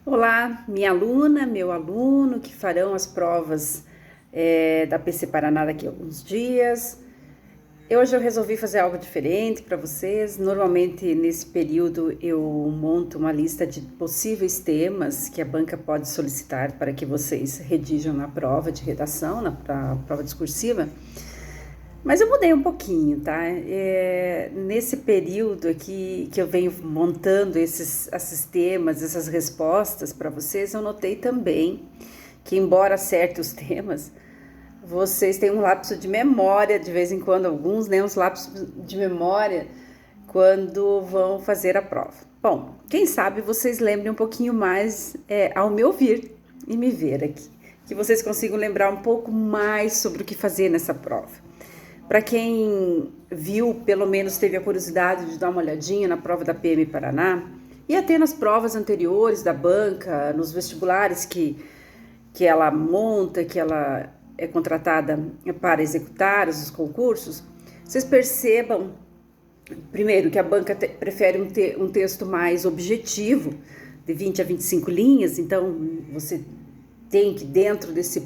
Olá, minha aluna, meu aluno que farão as provas da PC Paraná daqui a alguns dias. Hoje eu resolvi fazer algo diferente para vocês. Normalmente nesse período eu monto uma lista de possíveis temas que a banca pode solicitar para que vocês redijam na prova de redação, na prova discursiva. Mas eu mudei um pouquinho, tá? Nesse período aqui que eu venho montando esses temas, essas respostas para vocês, eu notei também que, embora acerte os temas, vocês têm um lapso de memória, de vez em quando, alguns, né? Uns lapsos de memória quando vão fazer a prova. Bom, quem sabe vocês lembrem um pouquinho mais ao me ouvir e me ver aqui, que vocês consigam lembrar um pouco mais sobre o que fazer nessa prova. Para quem viu, pelo menos teve a curiosidade de dar uma olhadinha na prova da PM Paraná e até nas provas anteriores da banca, nos vestibulares que ela monta, que ela é contratada para executar os concursos, vocês percebam, primeiro, que a banca prefere um texto mais objetivo, de 20 a 25 linhas, então você tem que, dentro desse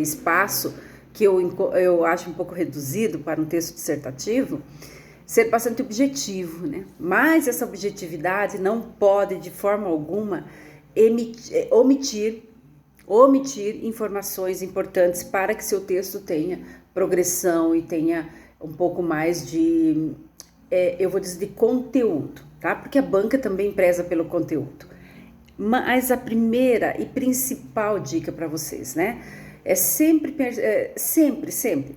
espaço, que eu acho um pouco reduzido para um texto dissertativo, ser bastante objetivo, né? Mas essa objetividade não pode, de forma alguma, omitir informações importantes para que seu texto tenha progressão e tenha um pouco mais de, eu vou dizer, de conteúdo, tá? Porque a banca também preza pelo conteúdo. Mas a primeira e principal dica para vocês, né? É sempre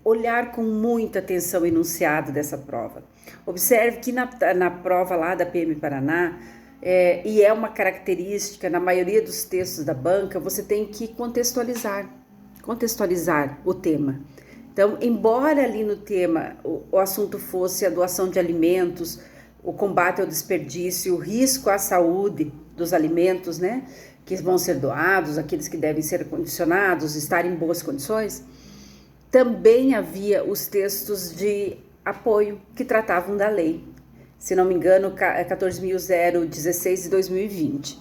olhar com muita atenção o enunciado dessa prova. Observe que na prova lá da PM Paraná, e é uma característica na maioria dos textos da banca, você tem que contextualizar o tema. Então, embora ali no tema o assunto fosse a doação de alimentos, o combate ao desperdício, o risco à saúde dos alimentos, né, que vão ser doados, aqueles que devem ser acondicionados, estar em boas condições, também havia os textos de apoio que tratavam da lei, se não me engano, 14.016 de 2020.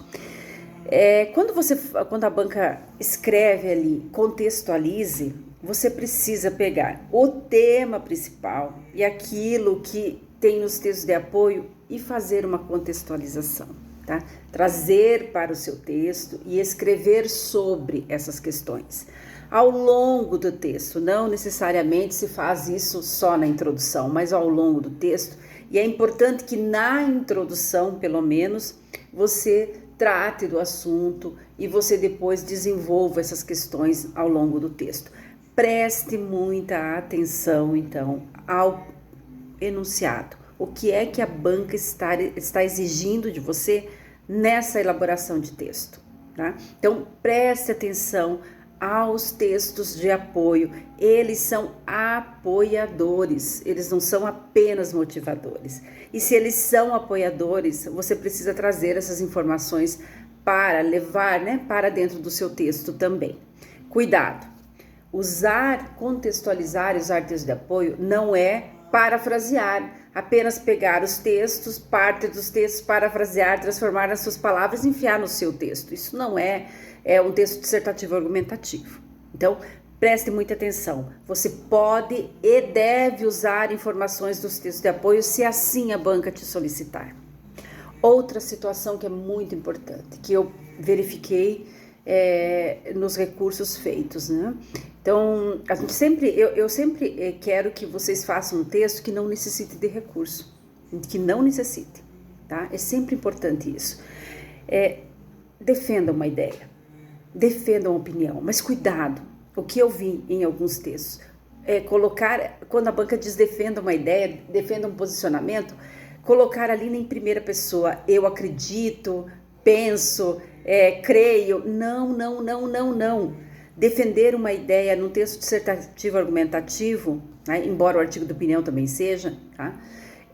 Quando a banca escreve ali, contextualize, você precisa pegar o tema principal e aquilo que tem nos textos de apoio e fazer uma contextualização. Tá? Trazer para o seu texto e escrever sobre essas questões. Ao longo do texto, não necessariamente se faz isso só na introdução, mas ao longo do texto, e é importante que na introdução, pelo menos, você trate do assunto e você depois desenvolva essas questões ao longo do texto. Preste muita atenção, então, ao enunciado. O que é que a banca está exigindo de você nessa elaboração de texto, tá? Então, preste atenção aos textos de apoio. Eles são apoiadores, eles não são apenas motivadores. E se eles são apoiadores, você precisa trazer essas informações para levar, né, para dentro do seu texto também. Cuidado! Contextualizar e usar texto de apoio não é parafrasear, apenas pegar os textos, parte dos textos, parafrasear, transformar nas suas palavras e enfiar no seu texto. Isso não é um texto dissertativo argumentativo. Então, preste muita atenção. Você pode e deve usar informações dos textos de apoio se assim a banca te solicitar. Outra situação que é muito importante, que eu verifiquei nos recursos feitos, né? Então, eu sempre quero que vocês façam um texto que não necessite de recurso, que não necessite, tá? É sempre importante isso. Defendam uma ideia, defendam uma opinião, mas cuidado, o que eu vi em alguns textos, quando a banca diz defenda uma ideia, defenda um posicionamento, colocar ali em primeira pessoa, eu acredito, penso, creio, não. Defender uma ideia num texto dissertativo argumentativo, né, embora o artigo de opinião também seja, tá,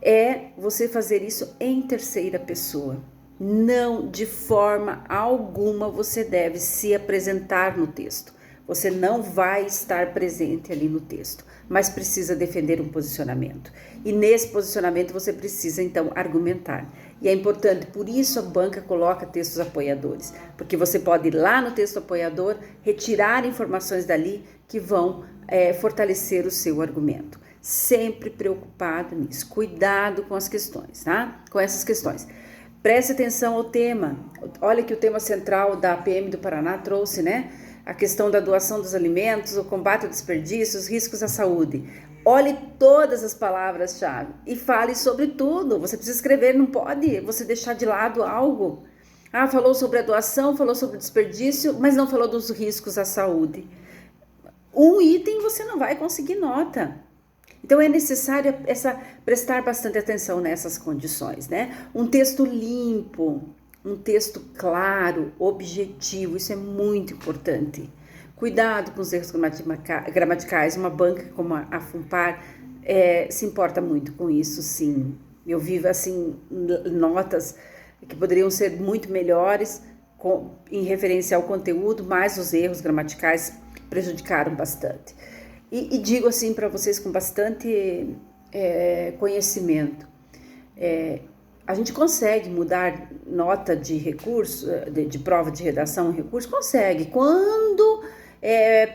é você fazer isso em terceira pessoa. Não, de forma alguma, você deve se apresentar no texto. Você não vai estar presente ali no texto, mas precisa defender um posicionamento. E nesse posicionamento você precisa, então, argumentar. E é importante, por isso a banca coloca textos apoiadores, porque você pode ir lá no texto apoiador, retirar informações dali que vão fortalecer o seu argumento. Sempre preocupado nisso. Cuidado com as questões, tá? Com essas questões. Preste atenção ao tema. Olha que o tema central da PM do Paraná trouxe, né? A questão da doação dos alimentos, o combate ao desperdício, os riscos à saúde. Olhe todas as palavras-chave e fale sobre tudo. Você precisa escrever, não pode você deixar de lado algo. Falou sobre a doação, falou sobre o desperdício, mas não falou dos riscos à saúde. Um item você não vai conseguir nota. Então é necessário prestar bastante atenção nessas condições, né? Um texto limpo, um texto claro, objetivo, isso é muito importante. Cuidado com os erros gramaticais, uma banca como a FUNPAR se importa muito com isso, sim. Eu vi, assim, notas que poderiam ser muito melhores em referência ao conteúdo, mas os erros gramaticais prejudicaram bastante. E digo assim para vocês com bastante conhecimento, a gente consegue mudar nota de recurso, de prova de redação em recurso? Consegue, quando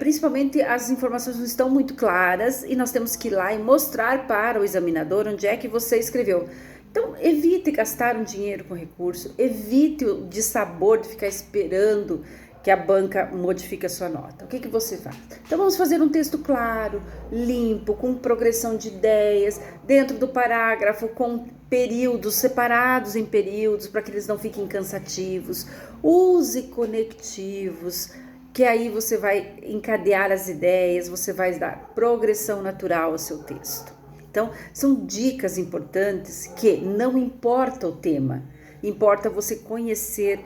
principalmente as informações não estão muito claras e nós temos que ir lá e mostrar para o examinador onde é que você escreveu. Então, evite gastar um dinheiro com recurso, evite o dissabor de ficar esperando que a banca modifique a sua nota. O que você faz? Então vamos fazer um texto claro, limpo, com progressão de ideias, dentro do parágrafo, com períodos separados em períodos, para que eles não fiquem cansativos. Use conectivos, que aí você vai encadear as ideias, você vai dar progressão natural ao seu texto. Então, são dicas importantes que não importa o tema, importa você conhecer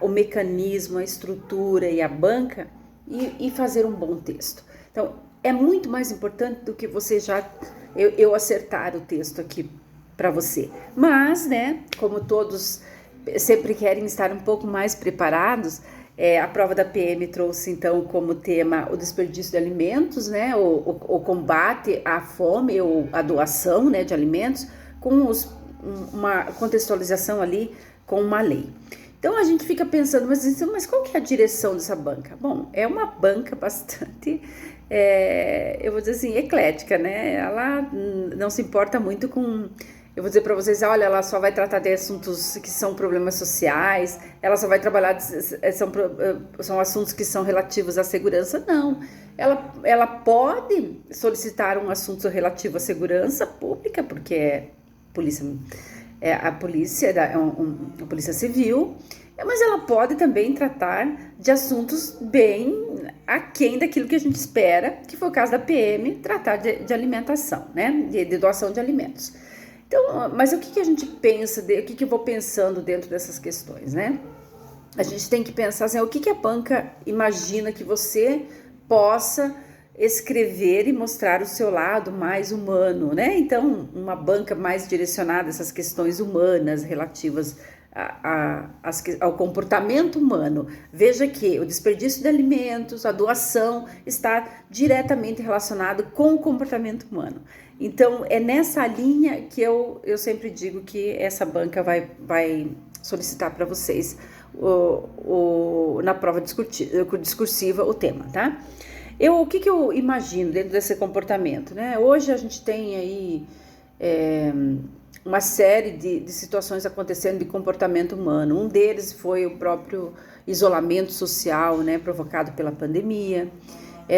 o mecanismo, a estrutura e a banca e fazer um bom texto. Então, é muito mais importante do que você eu acertar o texto aqui para você. Mas, né, como todos sempre querem estar um pouco mais preparados, a prova da PM trouxe, então, como tema o desperdício de alimentos, né, o combate à fome ou a doação, né, de alimentos, com uma contextualização ali com uma lei. Então a gente fica pensando, mas qual que é a direção dessa banca? Bom, é uma banca bastante, eu vou dizer assim, eclética, né? Ela não se importa muito com, eu vou dizer para vocês, olha, ela só vai tratar de assuntos que são problemas sociais, ela só vai trabalhar, são assuntos que são relativos à segurança, não. Ela pode solicitar um assunto relativo à segurança pública, porque a polícia civil, mas ela pode também tratar de assuntos bem aquém daquilo que a gente espera, que foi o caso da PM, tratar de alimentação, né, de doação de alimentos. Então, mas o que a gente pensa, o que eu vou pensando dentro dessas questões, né? A gente tem que pensar assim, o que a banca imagina que você possa escrever e mostrar o seu lado mais humano, né? Então, uma banca mais direcionada a essas questões humanas relativas ao comportamento humano. Veja que o desperdício de alimentos, a doação, está diretamente relacionado com o comportamento humano. Então, é nessa linha que eu sempre digo que essa banca vai solicitar para vocês na prova discursiva o tema, tá? O que eu imagino dentro desse comportamento, né? Hoje a gente tem aí uma série de situações acontecendo de comportamento humano. Um deles foi o próprio isolamento social, né, provocado pela pandemia.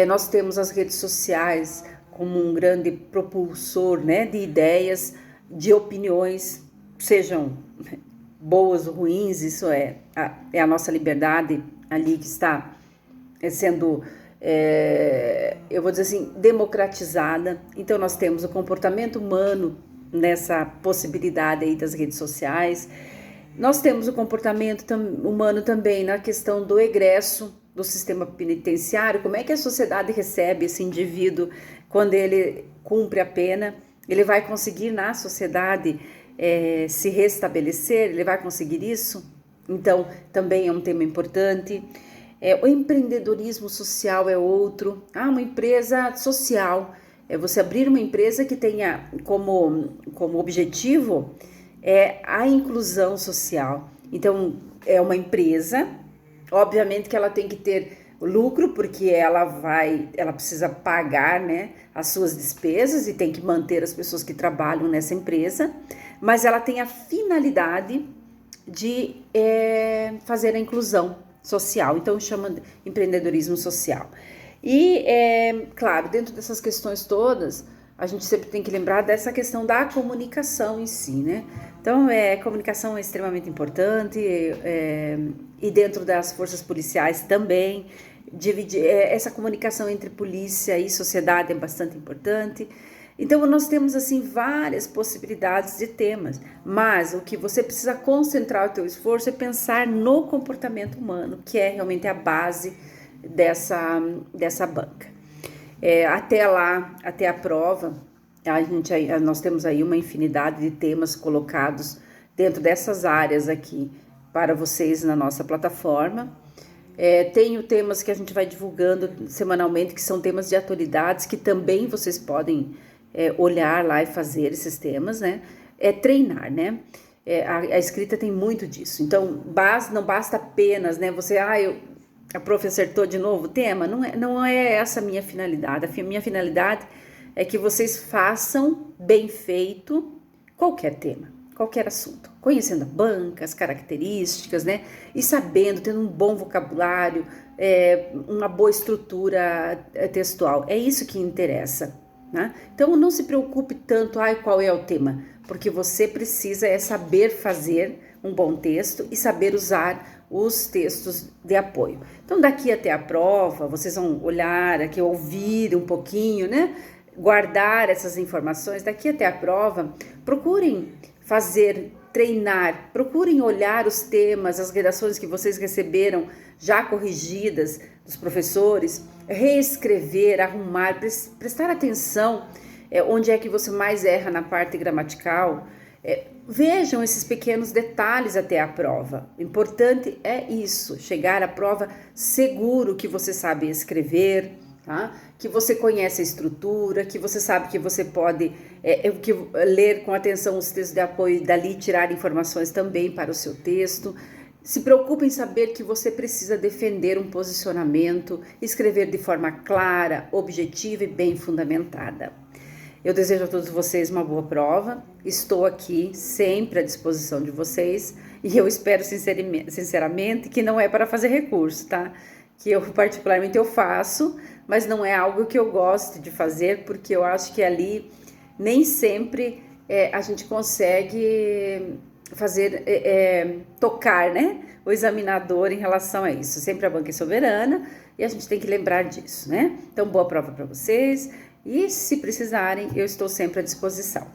Nós temos as redes sociais como um grande propulsor, né, de ideias, de opiniões, sejam boas ou ruins, isso é a nossa liberdade ali que está sendo, eu vou dizer assim, democratizada. Então nós temos o comportamento humano nessa possibilidade aí das redes sociais. Nós temos o comportamento humano também na questão do egresso do sistema penitenciário, como é que a sociedade recebe esse indivíduo quando ele cumpre a pena, ele vai conseguir na sociedade se restabelecer, ele vai conseguir isso? Então, também é um tema importante. O empreendedorismo social é outro. Uma empresa social. É você abrir uma empresa que tenha como objetivo a inclusão social. Então, é uma empresa, obviamente que ela tem que ter lucro, porque ela precisa pagar, né, as suas despesas e tem que manter as pessoas que trabalham nessa empresa, mas ela tem a finalidade de fazer a inclusão social, então chama de empreendedorismo social. E, claro, dentro dessas questões todas, a gente sempre tem que lembrar dessa questão da comunicação em si, né? Então, comunicação é extremamente importante, e dentro das forças policiais também, essa comunicação entre polícia e sociedade é bastante importante. Então, nós temos, assim, várias possibilidades de temas, mas o que você precisa concentrar o teu esforço é pensar no comportamento humano, que é realmente a base dessa banca. Até a prova, nós temos aí uma infinidade de temas colocados dentro dessas áreas aqui para vocês na nossa plataforma. Tenho temas que a gente vai divulgando semanalmente, que são temas de atualidades, que também vocês podem olhar lá e fazer esses temas, né? Treinar, né? A escrita tem muito disso. Então, não basta apenas, né? A prof acertou de novo o tema. Não é essa a minha finalidade. A minha finalidade é que vocês façam bem feito qualquer tema, qualquer assunto, conhecendo a banca, as características, né? E sabendo, tendo um bom vocabulário, uma boa estrutura textual. É isso que interessa. Né? Então não se preocupe tanto, qual é o tema, porque você precisa saber fazer um bom texto e saber usar os textos de apoio. Então daqui até a prova, vocês vão olhar aqui, ouvir um pouquinho, né? Guardar essas informações. Daqui até a prova, procurem treinar, procurem olhar os temas, as redações que vocês receberam já corrigidas dos professores, reescrever, arrumar, prestar atenção onde é que você mais erra na parte gramatical. Vejam esses pequenos detalhes até a prova. O importante é isso, chegar à prova seguro que você sabe escrever, tá? Que você conhece a estrutura, que você sabe que você pode ler com atenção os textos de apoio e dali tirar informações também para o seu texto. Se preocupe em saber que você precisa defender um posicionamento, escrever de forma clara, objetiva e bem fundamentada. Eu desejo a todos vocês uma boa prova, estou aqui sempre à disposição de vocês e eu espero sinceramente que não é para fazer recurso, tá? Que eu particularmente eu faço, mas não é algo que eu goste de fazer, porque eu acho que ali nem sempre a gente consegue tocar, né, o examinador em relação a isso. Sempre a banca é soberana e a gente tem que lembrar disso, né? Então, boa prova para vocês e se precisarem, eu estou sempre à disposição.